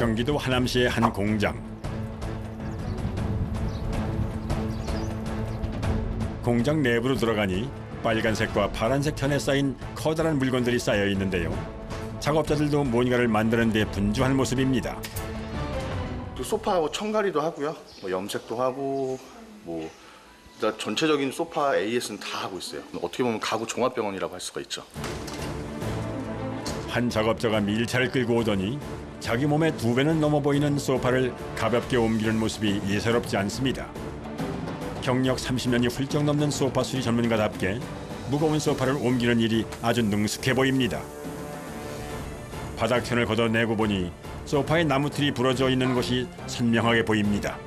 경기도 하남시의 한 공장. 공장 내부로 들어가니 빨간색과 파란색 천에 쌓인 커다란 물건들이 쌓여 있는데요. 작업자들도 뭔가를 만드는 데 분주한 모습입니다. 또 소파 청가리도 하고요. 염색도 하고 일단 전체적인 소파 AS는 다 하고 있어요. 어떻게 보면 가구 종합병원이라고 할 수가 있죠. 한 작업자가 밀차를 끌고 오더니 자기 몸의 2배는 넘어 보이는 소파를 가볍게 옮기는 모습이 예사롭지 않습니다. 경력 30년이 훌쩍 넘는 소파 수리 전문가답게 무거운 소파를 옮기는 일이 아주 능숙해 보입니다. 바닥천을 걷어내고 보니 소파에 나무틀이 부러져 있는 것이 선명하게 보입니다.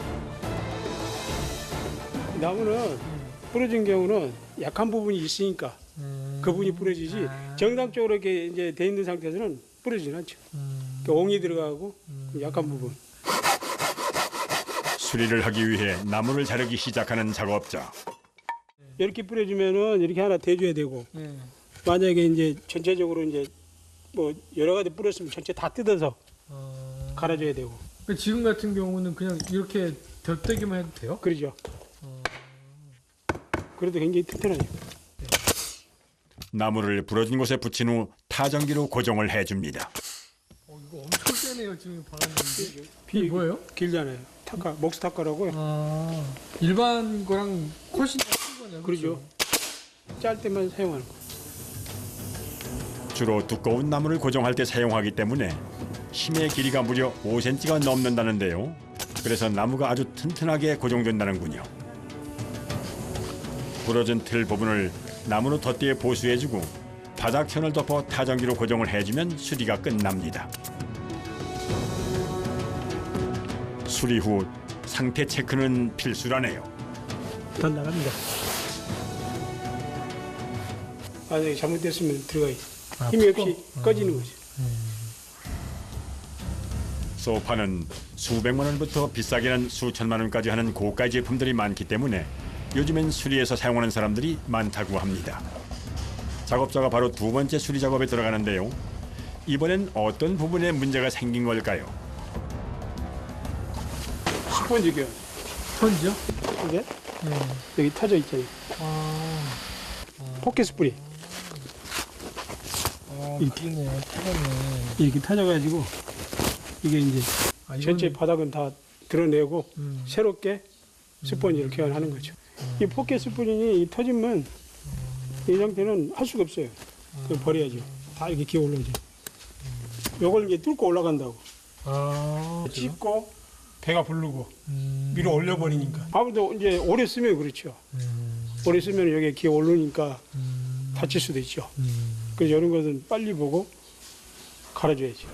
나무는 부러진 경우는 약한 부분이 있으니까 그 부분이 부러지지 정상적으로 이렇게 이제 돼 있는 상태에서는 부러지진 않죠. 옹이 들어가고 약한 부분. 수리를 하기 위해 나무를 자르기 시작하는 작업자. 이렇게 부러지면은 이렇게 하나 대줘야 되고 만약에 이제 전체적으로 이제 뭐 여러 가지 부러졌으면 전체 다 뜯어서 갈아줘야 되고. 그러니까 지금 같은 경우는 그냥 이렇게 덧대기만 해도 돼요? 그러죠. 그래도 굉장히 튼튼하죠. 나무를 부러진 곳에 붙인 후 타전기로 고정을 해줍니다. 이거 엄청 세네요 지금 바람이. 비 뭐예요? 길잖아요. 타카, 목수 타카라고요. 일반 거랑 훨씬 큰 거네요. 그러죠. 짤 때만 사용하는 거. 주로 두꺼운 나무를 고정할 때 사용하기 때문에 심의 길이가 무려 5cm가 넘는다는데요. 그래서 나무가 아주 튼튼하게 고정된다는군요. 부러진 틀 부분을 나무로 덧대어 보수해주고 바닥천을 덮어 타전기로 고정을 해주면 수리가 끝납니다. 수리 후 상태 체크는 필수라네요. 더 나갑니다. 만약에 잘못됐으면 들어가 있어. 힘이 없이 꺼지는 거죠. 소파는 수백만 원부터 비싸게는 수천만 원까지 하는 고가 제품들이 많기 때문에 요즘엔 수리에서 사용하는 사람들이 많다고 합니다. 작업자가 바로 2번째 수리 작업에 들어가는데요. 이번엔 어떤 부분에 문제가 생긴 걸까요? 스펀지요. 스펀지요? 이게 여기 터져 있잖아요. 포켓 스프리. 이렇게네요. 타네. 이렇게 터져가지고 이게 이제 전체 바닥은 다 드러내고 새롭게 스펀지를 교환하는 거죠. 이 포켓 스프링이 이 터지면 이 상태는 할 수가 없어요. 그걸 버려야죠. 다 이렇게 기어 올라오죠. 요걸 이제 뚫고 올라간다고. 찝고 배가 부르고 위로 올려버리니까. 아무래도 이제 오래 쓰면 그렇죠. 오래 쓰면 여기에 기어 오르니까 다칠 수도 있죠. 그래서 이런 것은 빨리 보고 갈아줘야죠.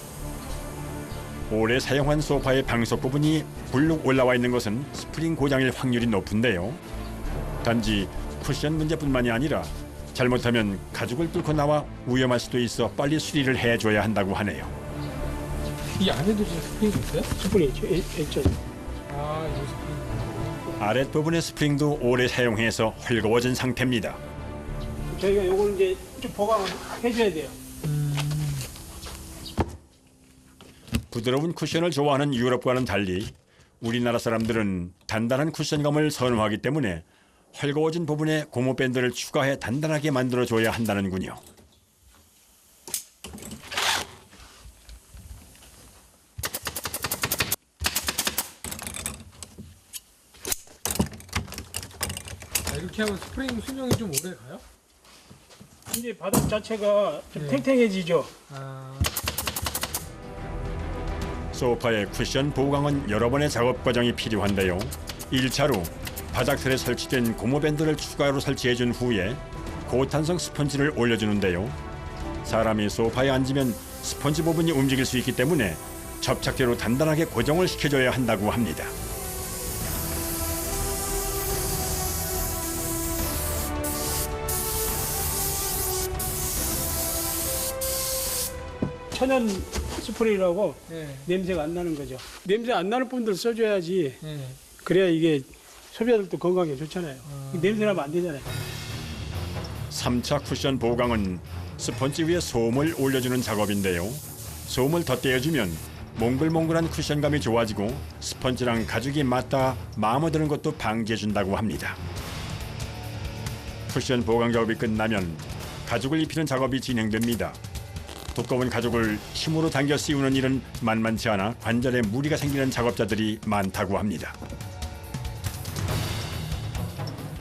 오래 사용한 소파의 방석 부분이 불룩 올라와 있는 것은 스프링 고장일 확률이 높은데요. 단지 쿠션 문제뿐만이 아니라 잘못하면 가죽을 뚫고 나와 위험할 수도 있어 빨리 수리를 해줘야 한다고 하네요. 이 안에도 지금 스프링이 있어요? 스프링이죠. 액젓. 이거 스프링. 아랫부분의 스프링도 오래 사용해서 헐거워진 상태입니다. 저희가 요걸 이제 좀 보강해줘야 돼요. 부드러운 쿠션을 좋아하는 유럽과는 달리 우리나라 사람들은 단단한 쿠션감을 선호하기 때문에 헐거워진 부분에 고무밴드를 추가해 단단하게 만들어줘야 한다는군요. 이렇게 하면 스프링 수명이 좀 오래 가요? 이제 바닥 자체가 좀 탱탱해지죠. 소파의 쿠션 보강은 여러 번의 작업 과정이 필요한데요. 1차로 바닥틀에 설치된 고무밴드를 추가로 설치해준 후에 고탄성 스펀지를 올려주는데요. 사람이 소파에 앉으면 스펀지 부분이 움직일 수 있기 때문에 접착제로 단단하게 고정을 시켜줘야 한다고 합니다. 천연 스프레이라고 냄새가 안 나는 거죠. 냄새 안 나는 분들 써줘야지. 그래야 이게 소비자들도 건강에 좋잖아요. 냄새 나면 안 되잖아요. 3차 쿠션 보강은 스펀지 위에 솜을 올려주는 작업인데요. 솜을 덧대어주면 몽글몽글한 쿠션감이 좋아지고 스펀지랑 가죽이 맞닿아 마모드는 것도 방지해준다고 합니다. 쿠션 보강 작업이 끝나면 가죽을 입히는 작업이 진행됩니다. 두꺼운 가죽을 힘으로 당겨 씌우는 일은 만만치 않아 관절에 무리가 생기는 작업자들이 많다고 합니다.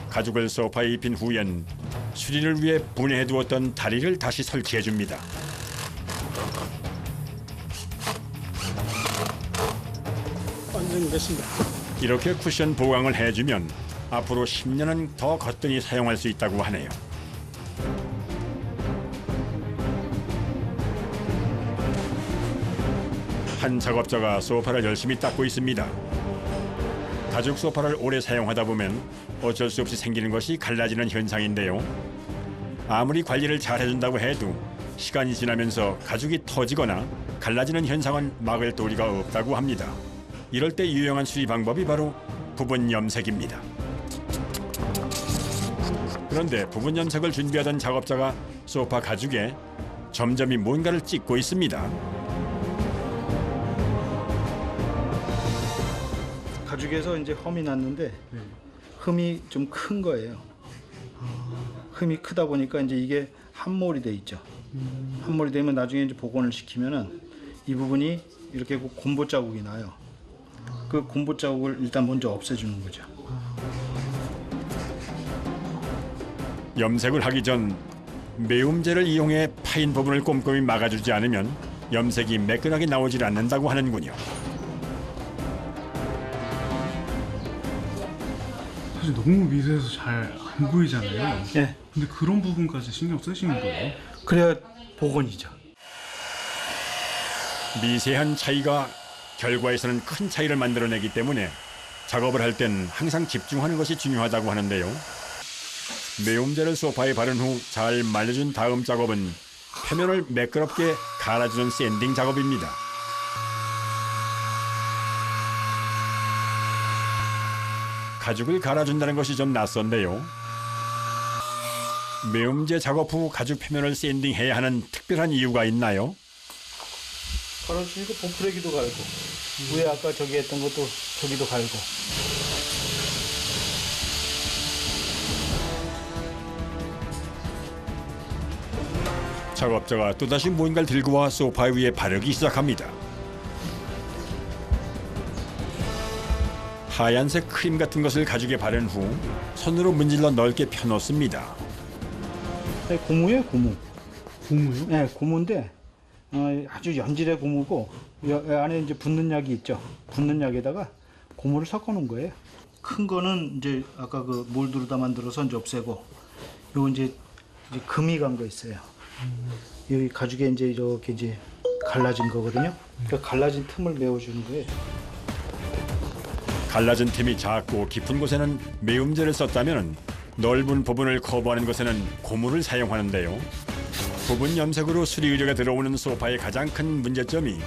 가죽을 소파에 입힌 후엔 수리를 위해 분해해두었던 다리를 다시 설치해줍니다. 완성이 됐습니다. 이렇게 쿠션 보강을 해주면 앞으로 10년은 더 거뜬히 사용할 수 있다고 하네요. 한 작업자가 소파를 열심히 닦고 있습니다. 가죽 소파를 오래 사용하다 보면 어쩔 수 없이 생기는 것이 갈라지는 현상인데요. 아무리 관리를 잘 해준다고 해도 시간이 지나면서 가죽이 터지거나 갈라지는 현상은 막을 도리가 없다고 합니다. 이럴 때 유용한 수리 방법이 바로 부분 염색입니다. 그런데 부분 염색을 준비하던 작업자가 소파 가죽에 점점이 뭔가를 찍고 있습니다. 가죽에서 이제 험이 났는데 흠이 좀 큰 거예요. 흠이 크다 보니까 이제 이게 함몰이 돼 있죠. 함몰이 되면 나중에 이제 복원을 시키면은 이 부분이 이렇게 곰보 자국이 나요. 그 곰보 자국을 일단 먼저 없애주는 거죠. 염색을 하기 전 매움제를 이용해 파인 부분을 꼼꼼히 막아주지 않으면 염색이 매끈하게 나오질 않는다고 하는군요. 사실 너무 미세해서 잘 안 보이잖아요. 예. 근데 그런 부분까지 신경 쓰시는 거예요? 그래야 복원이죠. 미세한 차이가 결과에서는 큰 차이를 만들어내기 때문에 작업을 할 땐 항상 집중하는 것이 중요하다고 하는데요. 매움제를 소파에 바른 후 잘 말려준 다음 작업은 표면을 매끄럽게 갈아주는 샌딩 작업입니다. 가죽을 갈아준다는 것이 좀 낯선데요. 매움제 작업 후 가죽 표면을 샌딩해야 하는 특별한 이유가 있나요? 갈아주니까 보풀레기도 갈고 위에 아까 저기 했던 것도 저기도 갈고. 작업자가 또다시 뭔가를 들고 와 소파 위에 바르기 시작합니다. 하얀색 크림 같은 것을 가죽에 바른 후 손으로 문질러 넓게 펴놓습니다. 고무예요, 고무. 고무요? 네, 고무인데 아주 연질의 고무고 안에 이제 붓는 약이 있죠. 붓는 약에다가 고무를 섞어 놓은 거예요. 큰 거는 이제 아까 그 몰드로다 만들어서 이제 없애고, 요 이제 금이 간 거 있어요. 여기 가죽에 이제 이렇게 이제 갈라진 거거든요. 그러니까 갈라진 틈을 메워주는 거예요. 갈라진 틈이 작고 깊은 곳에는 매움제를 썼다면 넓은 부분을 커버하는 것에는 고무를 사용하는데요. 부분 염색으로 수리 의뢰가 들어오는 소파의 가장 큰 문제점이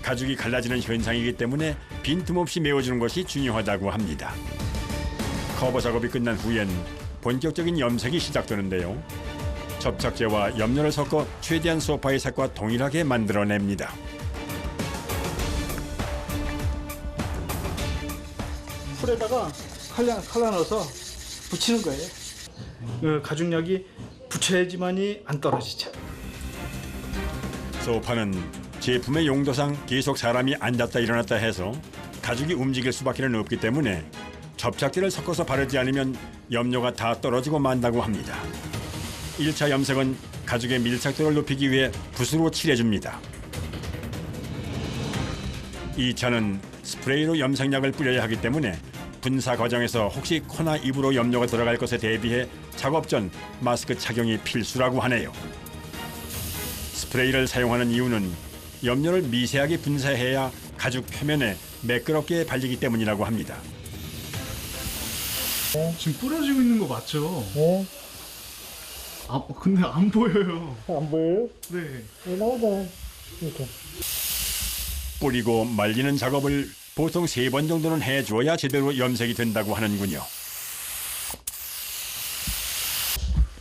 가죽이 갈라지는 현상이기 때문에 빈틈없이 메워주는 것이 중요하다고 합니다. 커버 작업이 끝난 후엔 본격적인 염색이 시작되는데요. 접착제와 염료를 섞어 최대한 소파의 색과 동일하게 만들어냅니다. 풀에다가 칼라 넣어서 붙이는 거예요. 가죽약이 붙여야지만이 안 떨어지죠. 소파는 제품의 용도상 계속 사람이 앉았다 일어났다 해서 가죽이 움직일 수밖에는 없기 때문에 접착제를 섞어서 바르지 않으면 염료가 다 떨어지고 만다고 합니다. 1차 염색은 가죽의 밀착도를 높이기 위해 붓으로 칠해줍니다. 2차는 스프레이로 염색약을 뿌려야 하기 때문에 분사 과정에서 혹시 코나 입으로 염료가 들어갈 것에 대비해 작업 전 마스크 착용이 필수라고 하네요. 스프레이를 사용하는 이유는 염료를 미세하게 분사해야 가죽 표면에 매끄럽게 발리기 때문이라고 합니다. 지금 뿌려지고 있는 거 맞죠? 네. 근데 안 보여요. 안 보여요? 네. 나오잖아. 이렇게. 뿌리고 말리는 작업을 보통 3번 정도는 해줘야 제대로 염색이 된다고 하는군요.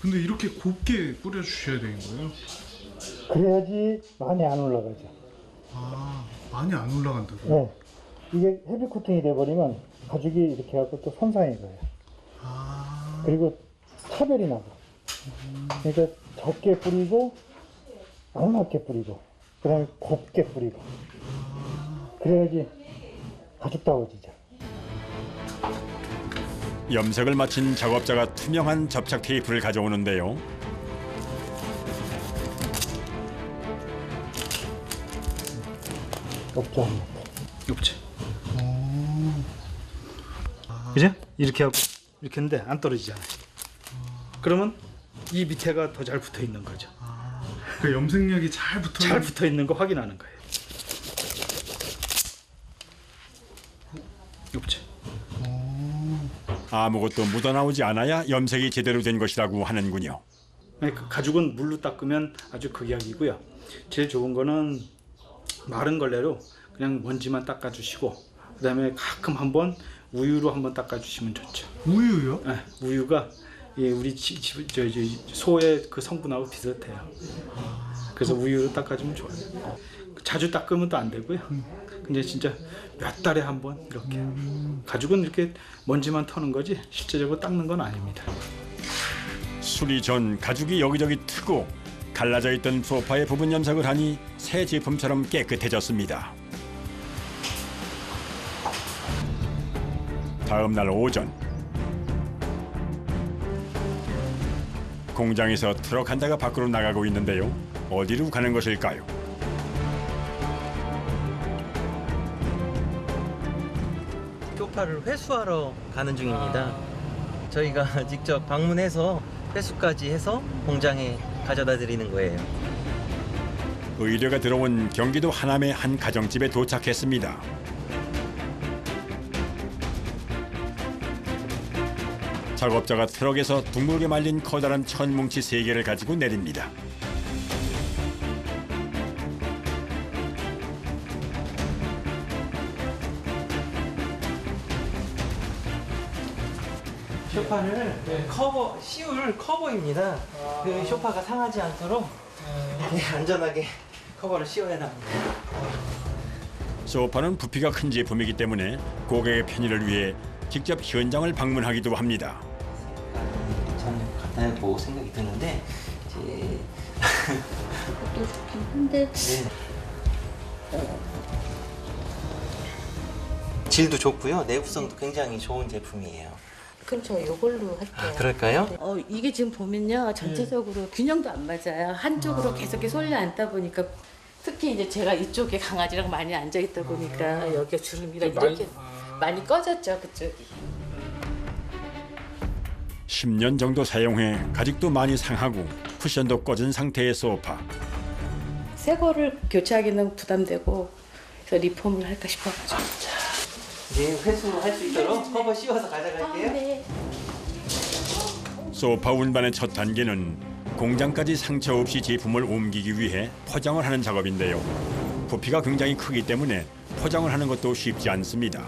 근데 이렇게 곱게 뿌려주셔야 되는 거예요? 그래야지 많이 안 올라가죠. 아, 많이 안 올라간다고요? 네. 이게 헤비 코팅이 돼버리면 가죽이 이렇게 해갖고 또 손상이 가요. 아, 그리고 차별이 나고. 그러니까 적게 뿌리고 알맞게 뿌리고 그다음에 곱게 뿌리고 그래야지 가죽다워지죠. 염색을 마친 작업자가 투명한 접착 테이프를 가져오는데요. 없죠. 없지. 그죠? 이렇게 하고 이렇게 했는데 안 떨어지잖아요. 그러면 이 밑에가 더 잘 붙어 있는 거죠. 그 염색약이 잘 붙어 잘 붙어 있는 거 확인하는 거예요. 없지. 아무것도 묻어나오지 않아야 염색이 제대로 된 것이라고 하는군요. 그 가죽은 물로 닦으면 아주 극약이고요. 제일 좋은 거는 마른 걸레로 그냥 먼지만 닦아주시고 그다음에 가끔 한번 우유로 한번 닦아주시면 좋죠. 우유요? 네, 우유가 우리 소의 그 성분하고 비슷해요. 그래서 우유로 닦아주면 좋아요. 자주 닦으면 또 안 되고요. 근데 진짜 몇 달에 한 번 이렇게. 가죽은 이렇게 먼지만 터는 거지 실제적으로 닦는 건 아닙니다. 수리 전 가죽이 여기저기 트고 갈라져 있던 소파의 부분 염색을 하니 새 제품처럼 깨끗해졌습니다. 다음 날 오전 공장에서 트럭 한 대가 밖으로 나가고 있는데요. 어디로 가는 것일까요? 소파를 회수하러 가는 중입니다. 저희가 직접 방문해서 회수까지 해서 공장에 가져다 드리는 거예요. 의뢰가 들어온 경기도 하남의 한 가정집에 도착했습니다. 작업자가 트럭에서 둥글게 말린 커다란 천 뭉치 3개를 가지고 내립니다. 소파를 씌울 커버입니다. 그 소파가 상하지 않도록 이렇게 안전하게 커버를 씌워야 합니다. 소파는 부피가 큰 제품이기 때문에 고객의 편의를 위해 직접 현장을 방문하기도 합니다. 괜찮을 것 같다고 생각이 드는데 이제 또 좋긴 한데 네. 질도 좋고요. 내구성도 굉장히 좋은 제품이에요. 그럼 저 이걸로 할게요. 그럴까요? 이게 지금 보면요 전체적으로 균형도 안 맞아요. 한쪽으로 계속 쏠려 앉다 보니까 특히 이제 제가 이쪽에 강아지랑 많이 앉아 있다 보니까 여기가 주름이가 이렇게 많이 꺼졌죠 그쪽이. 10년 정도 사용해 가죽도 많이 상하고 쿠션도 꺼진 상태의 소파. 새 거를 교체하기는 부담되고 그래서 리폼을 할까 싶어가지고. 이제 회수할 수 있도록 커버 씌워서 가져갈게요. 네. 소파 운반의 첫 단계는 공장까지 상처 없이 제품을 옮기기 위해 포장을 하는 작업인데요. 부피가 굉장히 크기 때문에 포장을 하는 것도 쉽지 않습니다.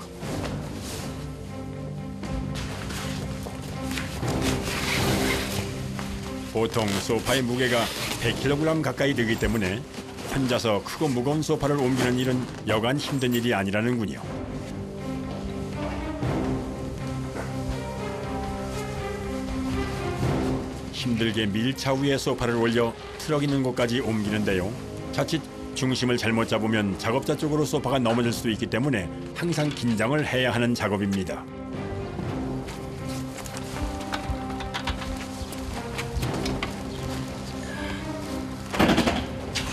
보통 소파의 무게가 100kg 가까이 되기 때문에 혼자서 크고 무거운 소파를 옮기는 일은 여간 힘든 일이 아니라는군요. 힘들게 밀차 위에 소파를 올려 트럭 있는 곳까지 옮기는데요. 자칫 중심을 잘못 잡으면 작업자 쪽으로 소파가 넘어질 수도 있기 때문에 항상 긴장을 해야 하는 작업입니다.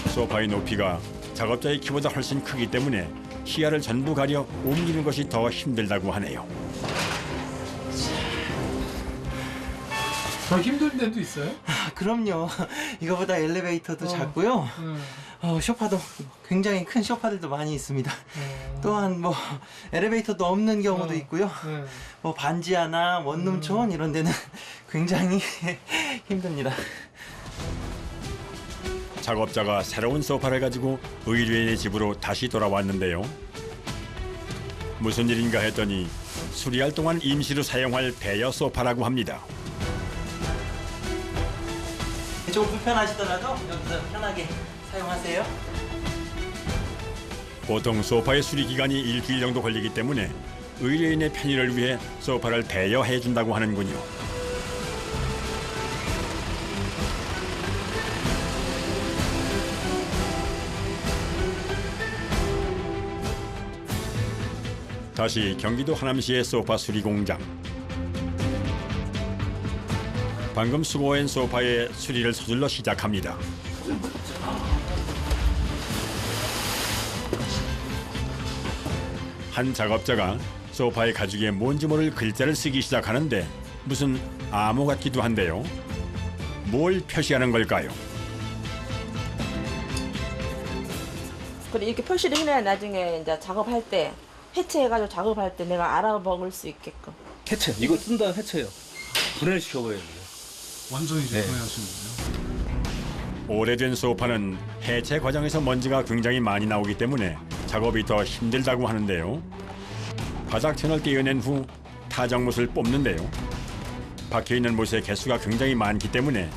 소파의 높이가 작업자의 키보다 훨씬 크기 때문에 시야를 전부 가려 옮기는 것이 더 힘들다고 하네요. 더 힘든 데도 있어요? 그럼요. 이거보다 엘리베이터도 작고요. 소파도 굉장히 큰 소파들도 많이 있습니다. 또한 뭐 엘리베이터도 없는 경우도 있고요. 뭐 반지하나 원룸촌 이런 데는 굉장히 힘듭니다. 작업자가 새로운 소파를 가지고 의뢰인의 집으로 다시 돌아왔는데요. 무슨 일인가 했더니 수리할 동안 임시로 사용할 대여 소파라고 합니다. 좀 불편하시더라도 여기서 편하게 사용하세요. 보통 소파의 수리 기간이 일주일 정도 걸리기 때문에 의뢰인의 편의를 위해 소파를 대여해 준다고 하는군요. 다시 경기도 하남시의 소파 수리 공장. 방금 수거한 소파의 수리를 서둘러 시작합니다. 한 작업자가 소파의 가죽에 뭔지 모를 글자를 쓰기 시작하는데 무슨 암호 같기도 한데요. 뭘 표시하는 걸까요? 그리고 이렇게 표시를 해놔야 나중에 이제 작업할 때 해체해가지고 작업할 때 내가 알아먹을 수 있게끔. 해체. 이거 쓴 다음 해체요. 분해를 시켜버려야 돼요. 완전히 이제 네. 분해하시는 거예요? 오래된 소파는 해체 과정에서 먼지가 굉장히 많이 나오기 때문에 작업이 더 힘들다고 하는데요. 바닥천을 떼어낸 후 타정못을 뽑는데요. 박혀있는 못의 개수가 굉장히 많기 때문에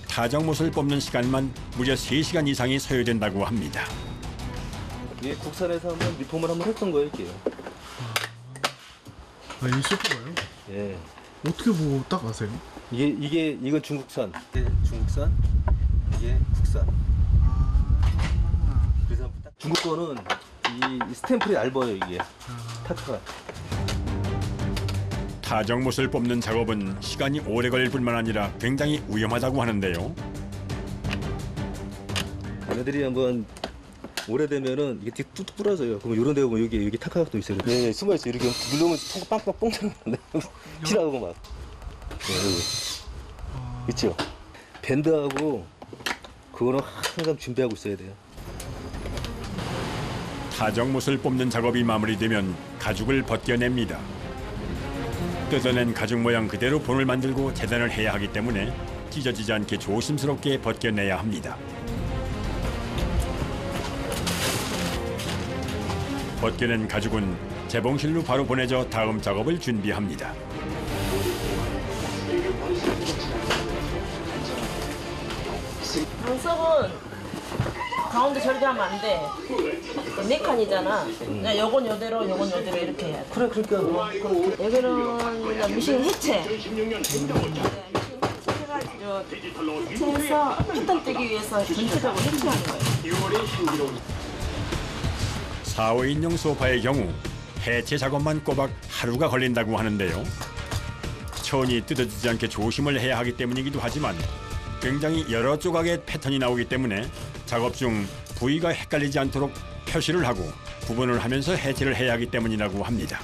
타정못을 뽑는 시간만 무려 3시간 이상이 소요된다고 합니다. 이게 국산에서 한번 리폼을 한번 했던 거예요, 이게. 아, 이 소파가요? 예. 어떻게 보고 딱 아세요? 이건 중국산. 네, 중국산. 이게 국산. 그래서 딱 중국 거는 이 스탬플이 얇아요, 이게. 타투가. 타정못을 뽑는 작업은 시간이 오래 걸릴 뿐만 아니라 굉장히 위험하다고 하는데요. 얘네들이 한번 오래되면은 이게 되게 뚝뚝 부러져요. 그러면 이런 데 보면 여기 타카도 있어요. 네, 숨어 있어요. 이렇게 누르면 통과 빵빵 뽕창 나는데 피나고 막. 네, 있죠. 밴드하고 그거는 항상 준비하고 있어야 돼요. 타정못을 뽑는 작업이 마무리되면 가죽을 벗겨냅니다. 뜯어낸 가죽 모양 그대로 본을 만들고 재단을 해야 하기 때문에 찢어지지 않게 조심스럽게 벗겨내야 합니다. 벗겨낸 가죽은 재봉실로 바로 보내져 다음 작업을 준비합니다. 방석은 가운데 저렇게 하면 안 돼. 네 칸이잖아. 그냥 요건 요대로 이렇게 해야 돼. 그래, 그러니까. 여기는 그냥 미싱 해체. 해체해서 패턴 떼기 위해서 전체적으로 해체하는 거예요. 4, 5인용 소파의 경우 해체 작업만 꼬박 하루가 걸린다고 하는데요. 천이 뜯어지지 않게 조심을 해야 하기 때문이기도 하지만 굉장히 여러 조각의 패턴이 나오기 때문에 작업 중 부위가 헷갈리지 않도록 표시를 하고 구분을 하면서 해체를 해야 하기 때문이라고 합니다.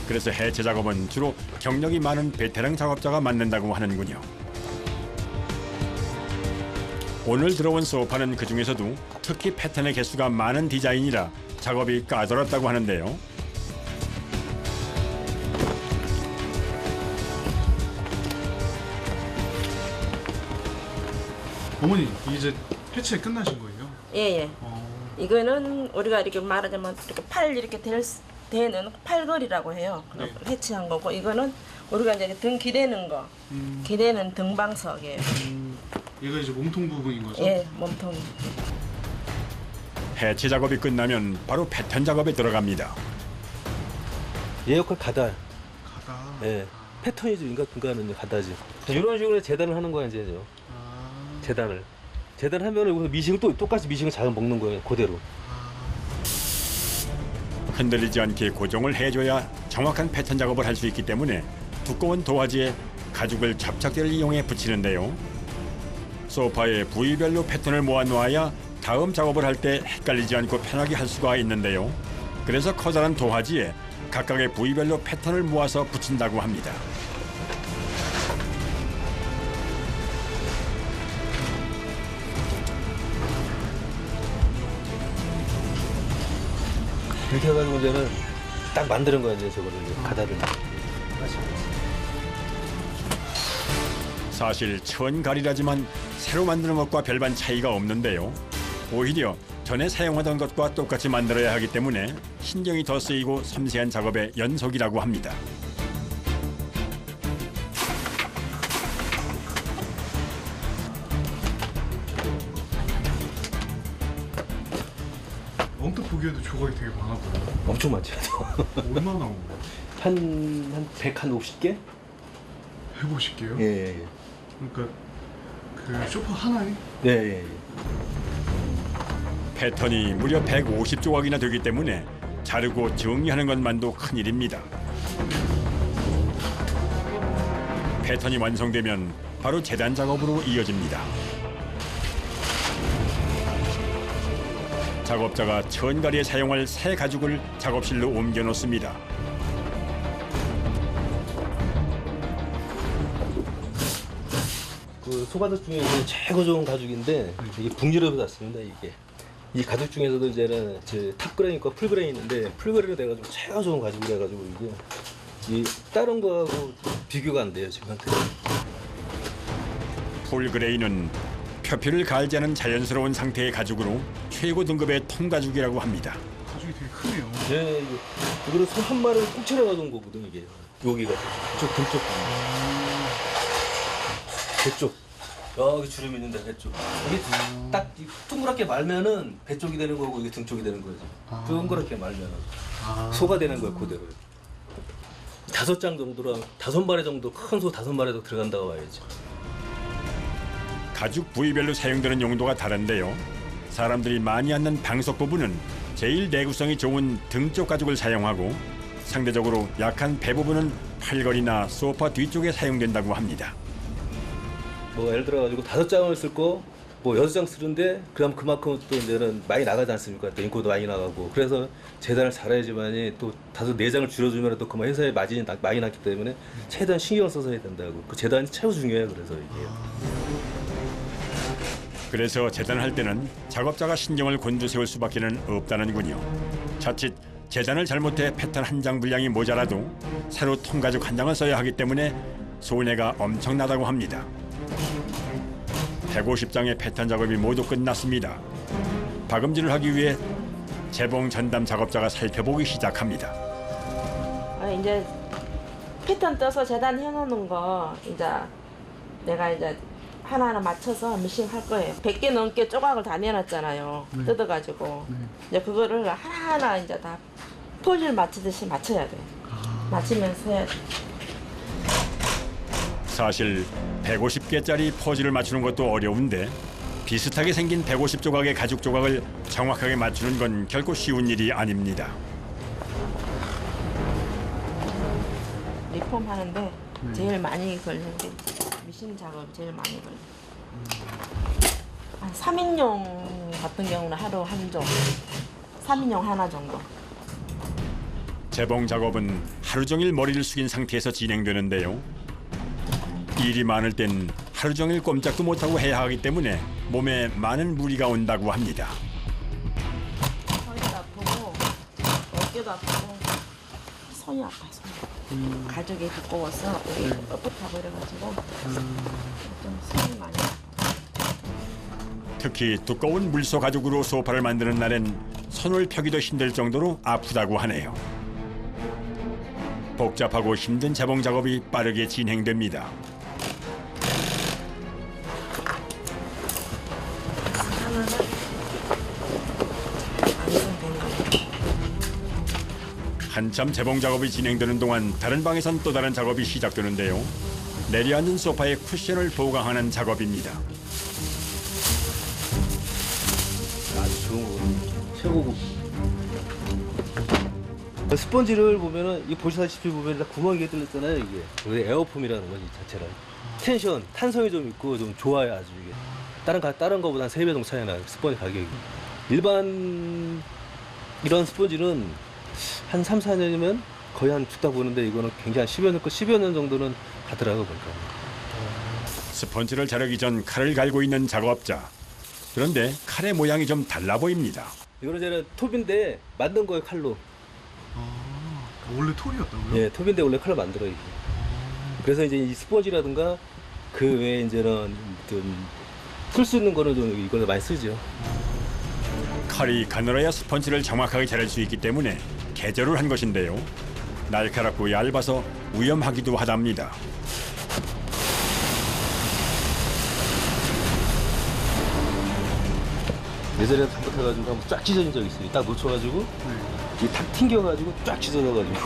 그래서 해체 작업은 주로 경력이 많은 베테랑 작업자가 맡는다고 하는군요. 오늘 들어온 소파는 그 중에서도 특히 패턴의 개수가 많은 디자인이라 작업이 까다롭다고 하는데요. 어머니, 이제 해체 끝나신 거예요? 예. 이거는 우리가 이렇게 말하자면 이렇게 팔 이렇게 대는 팔걸이라고 해요. 네. 해체한 거고 이거는 우리가 이제 등 기대는 거, 기대는 등방석이에요. 얘가 이제 몸통 부분인 거죠? 예, 몸통. 해체 작업이 끝나면 바로 패턴 작업에 들어갑니다. 얘 역할 가달. 가다. 예. 패턴이죠. 인간은 가다지. 이런 식으로 재단을 하는 거야, 이제요. 재단을. 재단하면 여기서 미싱을 똑같이 미싱을 잘 먹는 거예요, 그대로. 흔들리지 않게 고정을 해줘야 정확한 패턴 작업을 할 수 있기 때문에 두꺼운 도화지에 가죽을 접착제를 이용해 붙이는데요. 소파에 부위별로 패턴을 모아놓아야 다음 작업을 할 때 헷갈리지 않고 편하게 할 수가 있는데요. 그래서 커다란 도화지에 각각의 부위별로 패턴을 모아서 붙인다고 합니다. 이렇게 해가지고 이제는 딱 만드는 거야, 이제 저거를, 가다를. 사실 천갈이라지만 새로 만드는 것과 별반 차이가 없는데요. 오히려 전에 사용하던 것과 똑같이 만들어야 하기 때문에 신경이 더 쓰이고 섬세한 작업의 연속이라고 합니다. 언뜻 보기에도 조각이 되게 많아 보여요. 엄청 많죠. 얼마나 나온 거예요? 한 150개? 150개요? 예. 그러니까 그 소파 하나에? 네. 패턴이 무려 150조각이나 되기 때문에 자르고 정리하는 것만도 큰일입니다. 패턴이 완성되면 바로 재단 작업으로 이어집니다. 작업자가 천가리에 사용할 새 가죽을 작업실로 옮겨 놓습니다. 그 소가죽 중에서 최고 좋은 가죽인데 이게 북유럽에서 왔습니다. 이게 이 가죽 중에서도 이제는 탑그레인과 풀그레인 있는데 풀그레인이 돼가지고 최고 좋은 가죽이 돼가지고 이게 이 다른 거하고 비교가 안 돼요 지금한테. 풀그레이는 표피를 갈지 않은 자연스러운 상태의 가죽으로 최고 등급의 통가죽이라고 합니다. 가죽이 되게 크네요. 네, 이거는 손 한 마리를 꼭 차려가지고 거거든 이게. 여기가 이쪽 등쪽 배쪽 여기 주름이 있는데 배쪽 이게 딱 둥그랗게 말면은 배쪽이 되는 거고 이게 등쪽이 되는 거죠. 둥그랗게 말면은 소가 되는 거예요 그대로. 5장 정도랑 5마리 정도 큰 소 5마리도 들어간다고 봐야지. 가죽 부위별로 사용되는 용도가 다른데요. 사람들이 많이 앉는 방석 부분은 제일 내구성이 좋은 등쪽 가죽을 사용하고 상대적으로 약한 배 부분은 팔걸이나 소파 뒤쪽에 사용된다고 합니다. 뭐 예를 들어 가지고 5장을 쓸 거 뭐 6장 쓰는데 그만큼 또 이제는 많이 나가지 않습니까? 또 인코도 많이 나가고 그래서 재단을 잘해야지만이 또 4장을 줄여주면 또 그만 회사에 마진이 많이 났기 때문에 최대한 신경을 써서 해야 된다고. 그 재단이 최고 중요해요. 그래서 이게. 그래서 재단을 할 때는 작업자가 신경을 곤두세울 수밖에는 없다는군요. 자칫 재단을 잘못해 패턴 한 장 분량이 모자라도 새로 통가죽 한 장을 써야 하기 때문에 손해가 엄청나다고 합니다. 150장의 패턴 작업이 모두 끝났습니다. 박음질을 하기 위해 재봉 전담 작업자가 살펴보기 시작합니다. 이제 패턴 떠서 재단 해놓는 거 이제 내가 이제 하나하나 맞춰서 미싱 할 거예요. 100개 넘게 조각을 다 내놨잖아요. 뜯어가지고 이제 그거를 하나하나 이제 다 포즈를 맞추듯이 맞춰야 돼. 맞추면서 해야 돼. 사실 150개짜리 퍼즐을 맞추는 것도 어려운데 비슷하게 생긴 150조각의 가죽 조각을 정확하게 맞추는 건 결코 쉬운 일이 아닙니다. 리폼 하는데 제일 많이 걸리는 게 미싱 작업 제일 많이 걸려요. 한 3인용 같은 경우는 하루 한 종, 3인용 하나 정도. 재봉 작업은 하루 종일 머리를 숙인 상태에서 진행되는데요. 일이 많을 땐 하루 종일 꼼짝도 못하고 해야 하기 때문에 몸에 많은 무리가 온다고 합니다. 허리도 아프고 어깨도 아프고 손이 아파요. 손이. 가죽이 두꺼워서 여기 뻣뻣하 버려가지고 좀 손이 많이 아파요. 특히 두꺼운 물소 가죽으로 소파를 만드는 날엔 손을 펴기도 힘들 정도로 아프다고 하네요. 복잡하고 힘든 재봉 작업이 빠르게 진행됩니다. 한참 재봉 작업이 진행되는 동안 다른 방에선 또 다른 작업이 시작되는데요. 내려앉은 소파에 쿠션을 보강하는 작업입니다. 아주 좋은 거 최고급. 스펀지를 보면은 이 보시다시피 보면 다 구멍이 뚫렸잖아요 이게. 이게 에어폼이라는 거지 자체가. 텐션, 탄성이 좀 있고 좀 좋아요 아주 이게. 다른 거보다 한 3배 정도 차이 나요 스펀지 가격이. 일반 이런 스펀지는 한 3, 4년이면 거의 한 죽다 보는데 이거는 굉장히 10여 년 정도는 가더라고요 보니까. 스펀지를 자르기 전 칼을 갈고 있는 작업자. 그런데 칼의 모양이 좀 달라 보입니다. 이거는 제가 톱인데 만든 거예요 칼로. 원래 톨이었다고요? 예, 톱인데 원래 칼로 만들어요. 이게. 그래서 이제 이 스펀지라든가 그 외에 이제는 쓸 수 있는 거는 좀 이걸 많이 쓰죠. 칼이 가늘어야 스펀지를 정확하게 자를 수 있기 때문에 개조를 한 것인데요. 날카롭고 얇아서 위험하기도 하답니다. 예전에 잘못해가지고 한번 쫙 찢어진 적이 있어요. 딱 놓쳐가지고 이게 탁 튕겨가지고 쫙 찢어져가지고.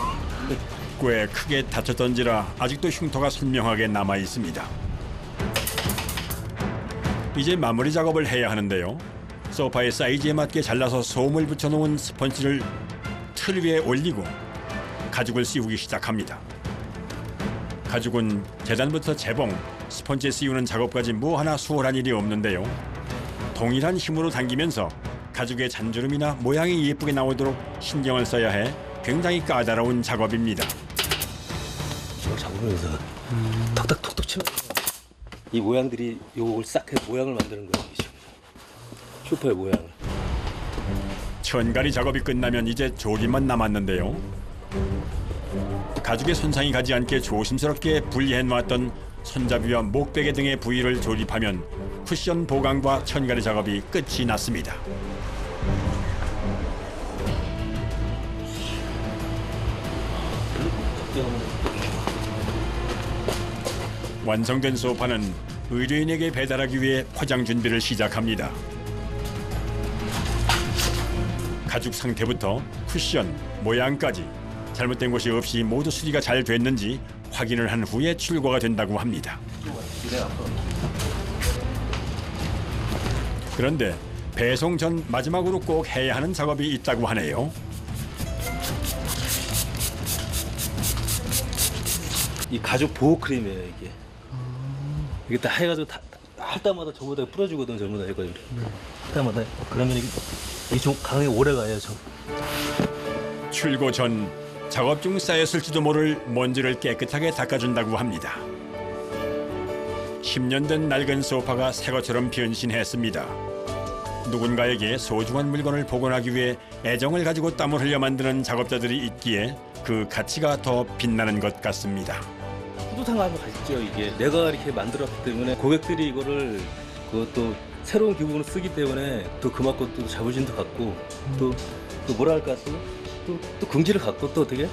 꽤 크게 다쳤던지라 아직도 흉터가 선명하게 남아 있습니다. 이제 마무리 작업을 해야 하는데요. 소파의 사이즈에 맞게 잘라서 솜을 붙여놓은 스펀지를 틀 위에 올리고 가죽을 씌우기 시작합니다. 가죽은 재단부터 재봉, 스펀지에 씌우는 작업까지 뭐 하나 수월한 일이 없는데요. 동일한 힘으로 당기면서 가죽의 잔주름이나 모양이 예쁘게 나오도록 신경을 써야 해 굉장히 까다로운 작업입니다. 이걸 잡으면서 톡톡톡톡 치는 이 모양들이 요걸 싹 해서 모양을 만드는 거예요. 쇼파의 모양을. 천가리 작업이 끝나면 이제 조립만 남았는데요. 가죽에 손상이 가지 않게 조심스럽게 분리해 놓았던 손잡이와 목베개 등의 부위를 조립하면 쿠션 보강과 천가리 작업이 끝이 났습니다. 완성된 소파는 의뢰인에게 배달하기 위해 포장 준비를 시작합니다. 가죽 상태부터 쿠션, 모양까지 잘못된 것이 없이 모두 수리가 잘 됐는지 확인을 한 후에 출고가 된다고 합니다. 그런데 배송 전 마지막으로 꼭 해야 하는 작업이 있다고 하네요. 이 가죽 보호 크림이에요 이게. 이게 다 해가지고 할 때마다 저보다 뿌려주거든 전부 다 이거 이렇게. 할 때마다 그러면 이게 좀 강하게 오래 가요 저. 출고 전 작업 중 쌓였을지도 모를 먼지를 깨끗하게 닦아준다고 합니다. 10년 된 낡은 소파가 새 것처럼 변신했습니다. 누군가에게 소중한 물건을 복원하기 위해 애정을 가지고 땀을 흘려 만드는 작업자들이 있기에 그 가치가 더 빛나는 것 같습니다. 뿌듯한 감이 가시죠 이게. 내가 이렇게 만들었기 때문에 고객들이 이거를 그것도 새로운 기분으로 쓰기 때문에 또 그만큼 또 자부심도 갖고 또 뭐랄까 또 긍지를 갖고 또 어떻게